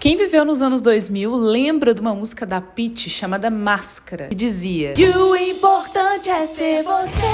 Quem viveu nos anos 2000 lembra de uma música da Pitty chamada Máscara, que dizia: "E o importante é ser você,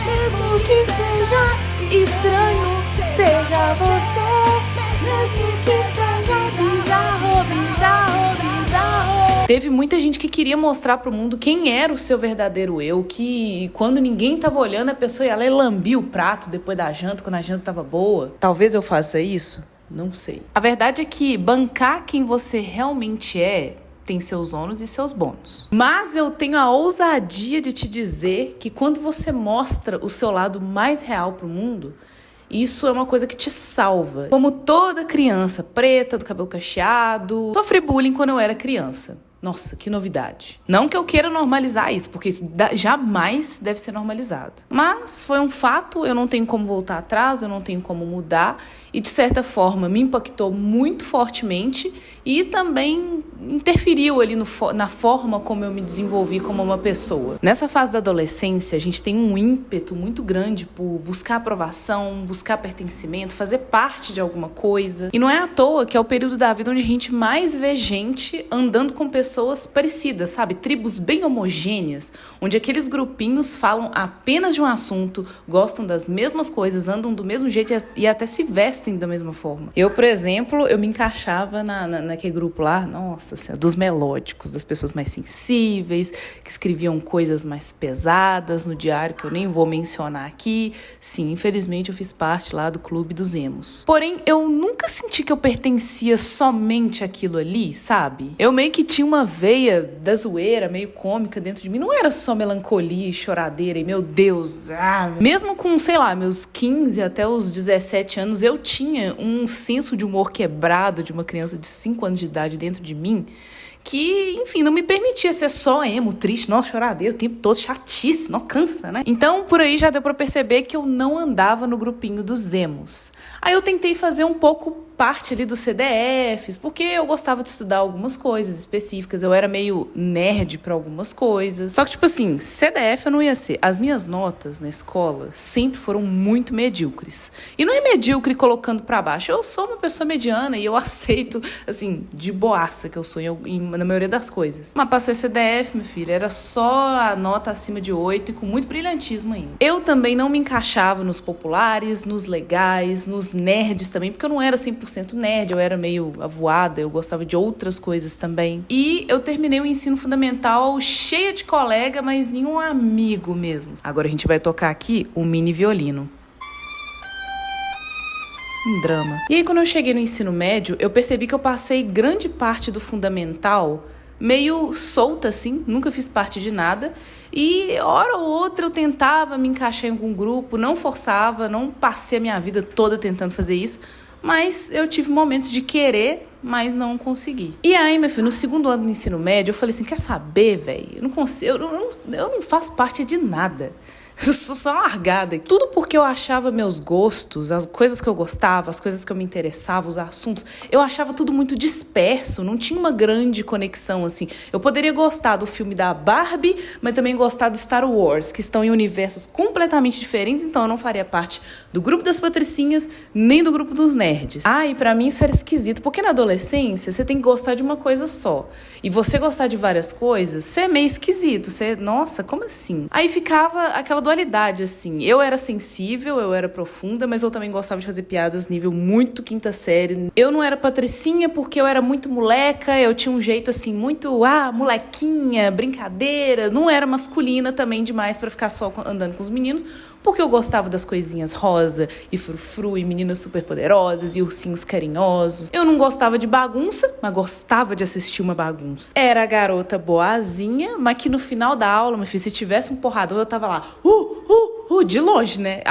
mesmo que seja estranho, seja você, mesmo que seja bizarro, bizarro, bizarro." Teve muita gente que queria mostrar pro mundo quem era o seu verdadeiro eu, que quando ninguém tava olhando, a pessoa ia lá e lambia o prato depois da janta, quando a janta tava boa. Talvez eu faça isso. Não sei. A verdade é que bancar quem você realmente é tem seus ônus e seus bônus. Mas eu tenho a ousadia de te dizer que quando você mostra o seu lado mais real pro mundo, isso é uma coisa que te salva. Como toda criança preta, do cabelo cacheado, sofri bullying quando eu era criança. Nossa, que novidade. Não que eu queira normalizar isso, porque isso jamais deve ser normalizado. Mas foi um fato, eu não tenho como voltar atrás, eu não tenho como mudar. E, de certa forma, me impactou muito fortemente e também interferiu ali na forma como eu me desenvolvi como uma pessoa. Nessa fase da adolescência, a gente tem um ímpeto muito grande por buscar aprovação, buscar pertencimento, fazer parte de alguma coisa. E não é à toa que é o período da vida onde a gente mais vê gente andando com pessoas parecidas, sabe? Tribos bem homogêneas, onde aqueles grupinhos falam apenas de um assunto, gostam das mesmas coisas, andam do mesmo jeito e até se vestem da mesma forma. Eu, por exemplo, eu me encaixava naquele grupo lá, nossa senhora, dos melódicos, das pessoas mais sensíveis, que escreviam coisas mais pesadas no diário, que eu nem vou mencionar aqui. Sim, infelizmente eu fiz parte lá do clube dos emos. Porém, eu nunca senti que eu pertencia somente àquilo ali, sabe? Eu meio que tinha uma veia da zoeira, meio cômica dentro de mim. Não era só melancolia e choradeira e, meu Deus, mesmo com, sei lá, meus 15 até os 17 anos, eu tinha um senso de humor quebrado de uma criança de 5 anos de idade dentro de mim, que, enfim, não me permitia ser só emo, triste, nossa, choradeiro, o tempo todo, chatice, não cansa, né? Então, por aí já deu pra perceber que eu não andava no grupinho dos emos. Aí eu tentei fazer um pouco parte ali dos CDFs, porque eu gostava de estudar algumas coisas específicas, eu era meio nerd pra algumas coisas. Só que, tipo assim, CDF eu não ia ser. As minhas notas na escola sempre foram muito medíocres. E não é medíocre colocando pra baixo, eu sou uma pessoa mediana e eu aceito, assim, de boaça que eu sou na maioria das coisas. Mas pra ser CDF, meu filho, era só a nota acima de 8 e com muito brilhantismo ainda. Eu também não me encaixava nos populares, nos legais, nos nerds também, porque eu não era 100% nerd, eu era meio avoada, eu gostava de outras coisas também. E eu terminei o ensino fundamental cheia de colega, mas nenhum amigo mesmo. Agora a gente vai tocar aqui o mini violino. Um drama. E aí, quando eu cheguei no ensino médio, eu percebi que eu passei grande parte do fundamental meio solta, assim, nunca fiz parte de nada. E, hora ou outra, eu tentava me encaixar em algum grupo, não forçava, não passei a minha vida toda tentando fazer isso, mas eu tive momentos de querer, mas não consegui. E aí, meu filho, no segundo ano do ensino médio, eu falei assim, quer saber, velho? Eu não consigo, eu não faço parte de nada. Eu sou só largada aqui. Tudo porque eu achava meus gostos, as coisas que eu gostava, as coisas que eu me interessava, os assuntos, eu achava tudo muito disperso, não tinha uma grande conexão, assim. Eu poderia gostar do filme da Barbie, mas também gostar do Star Wars, que estão em universos completamente diferentes, então eu não faria parte do grupo das patricinhas, nem do grupo dos nerds. E pra mim isso era esquisito, porque na adolescência você tem que gostar de uma coisa só. E você gostar de várias coisas, você é meio esquisito, nossa, como assim? Aí ficava aquela dualidade, assim. Eu era sensível, eu era profunda, mas eu também gostava de fazer piadas nível muito quinta série. Eu não era patricinha porque eu era muito moleca, eu tinha um jeito, assim, muito, molequinha, brincadeira. Não era masculina também demais pra ficar só andando com os meninos, porque eu gostava das coisinhas rosa e frufru e meninas super poderosas e ursinhos carinhosos. Eu não gostava de bagunça, mas gostava de assistir uma bagunça. Era a garota boazinha, mas que no final da aula, meu filho, se tivesse um porradão, eu tava lá, de longe, né?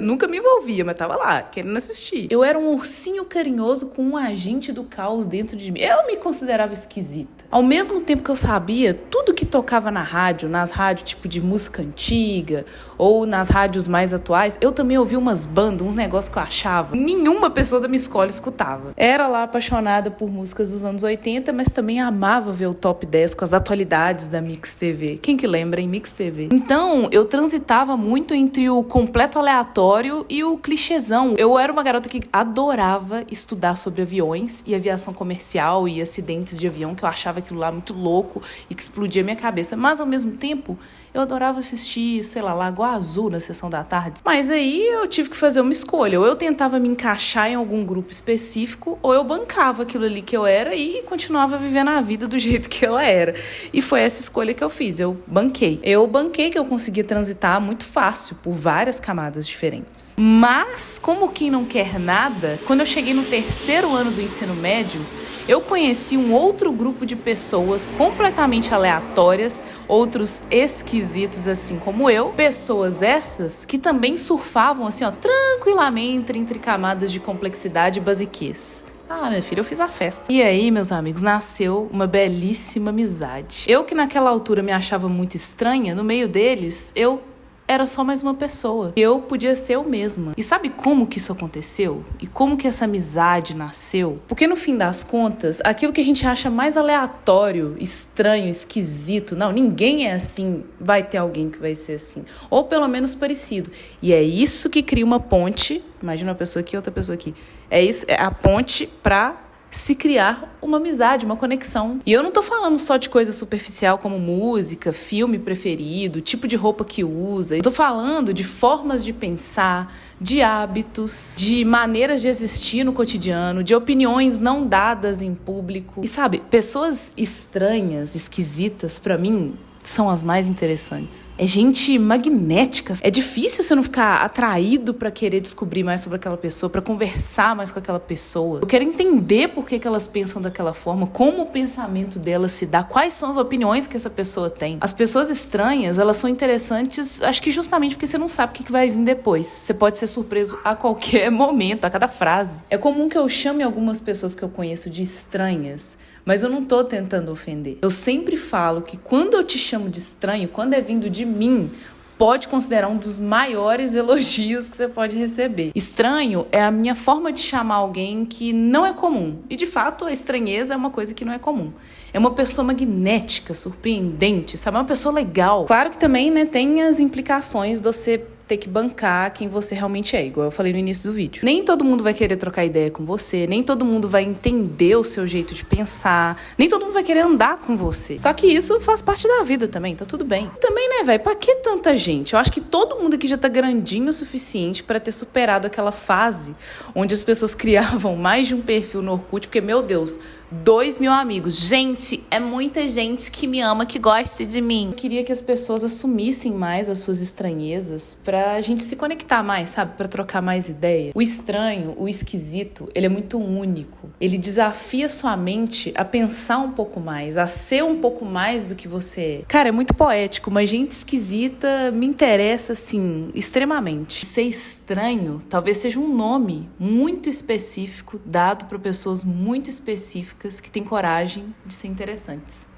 Nunca me envolvia, mas tava lá, querendo assistir. Eu era um ursinho carinhoso com um agente do caos dentro de mim. Eu me considerava esquisita. Ao mesmo tempo que eu sabia tudo que tocava na rádio, nas rádios tipo de música antiga, ou nas rádios mais atuais, eu também ouvia umas bandas, uns negócios que eu achava nenhuma pessoa da minha escola escutava. Era lá apaixonada por músicas dos anos 80, mas também amava ver o Top 10 com as atualidades da Mix TV. Quem que lembra, hein? Mix TV. Então, eu transitava muito entre o completo aleatório e o clichêzão. Eu era uma garota que adorava estudar sobre aviões e aviação comercial e acidentes de avião, que eu achava aquilo lá muito louco e que explodia a minha cabeça. Mas, ao mesmo tempo, eu adorava assistir, sei lá, Lagoa Azul na sessão da tarde. Mas aí eu tive que fazer uma escolha. Ou eu tentava me encaixar em algum grupo específico, ou eu bancava aquilo ali que eu era e continuava vivendo a vida do jeito que ela era. E foi essa escolha que eu fiz. Eu banquei. Eu banquei que eu conseguia transitar muito fácil por várias camadas diferentes. Mas, como quem não quer nada, quando eu cheguei no 3º ano do ensino médio, eu conheci um outro grupo de pessoas completamente aleatórias, outros esquisitos assim como eu. Pessoas essas que também surfavam assim, ó, tranquilamente entre camadas de complexidade e basiquez. Ah, minha filha, eu fiz a festa. E aí, meus amigos, nasceu uma belíssima amizade. Eu que naquela altura me achava muito estranha, no meio deles, eu era só mais uma pessoa. Eu podia ser eu mesma. E sabe como que isso aconteceu? E como que essa amizade nasceu? Porque no fim das contas, aquilo que a gente acha mais aleatório, estranho, esquisito, não, ninguém é assim, vai ter alguém que vai ser assim. Ou pelo menos parecido. E é isso que cria uma ponte. Imagina uma pessoa aqui, outra pessoa aqui. É isso, é a ponte pra se criar uma amizade, uma conexão. E eu não tô falando só de coisa superficial como música, filme preferido, tipo de roupa que usa. Eu tô falando de formas de pensar, de hábitos, de maneiras de existir no cotidiano, de opiniões não dadas em público. E sabe, pessoas estranhas, esquisitas, pra mim, são as mais interessantes. É gente magnética. É difícil você não ficar atraído pra querer descobrir mais sobre aquela pessoa, pra conversar mais com aquela pessoa. Eu quero entender por que elas pensam daquela forma, como o pensamento delas se dá, quais são as opiniões que essa pessoa tem. As pessoas estranhas, elas são interessantes, acho que justamente porque você não sabe o que vai vir depois. Você pode ser surpreso a qualquer momento, a cada frase. É comum que eu chame algumas pessoas que eu conheço de estranhas, mas eu não tô tentando ofender. Eu sempre falo que quando eu te chamo de estranho, quando é vindo de mim, pode considerar um dos maiores elogios que você pode receber. Estranho é a minha forma de chamar alguém que não é comum. E, de fato, a estranheza é uma coisa que não é comum. É uma pessoa magnética, surpreendente, sabe? É uma pessoa legal. Claro que também, né, tem as implicações de você ter que bancar quem você realmente é, igual eu falei no início do vídeo. Nem todo mundo vai querer trocar ideia com você, nem todo mundo vai entender o seu jeito de pensar, nem todo mundo vai querer andar com você. Só que isso faz parte da vida também, tá tudo bem. E também, né, velho, pra que tanta gente? Eu acho que todo mundo aqui já tá grandinho o suficiente pra ter superado aquela fase onde as pessoas criavam mais de um perfil no Orkut, porque, meu Deus, 2.000 amigos. Gente, é muita gente que me ama, que gosta de mim. Eu queria que as pessoas assumissem mais as suas estranhezas pra gente se conectar mais, sabe? Pra trocar mais ideia. O estranho, o esquisito, ele é muito único. Ele desafia sua mente a pensar um pouco mais, a ser um pouco mais do que você é. Cara, é muito poético, mas gente esquisita me interessa, assim, extremamente. Ser estranho talvez seja um nome muito específico dado pra pessoas muito específicas que têm coragem de ser interessantes.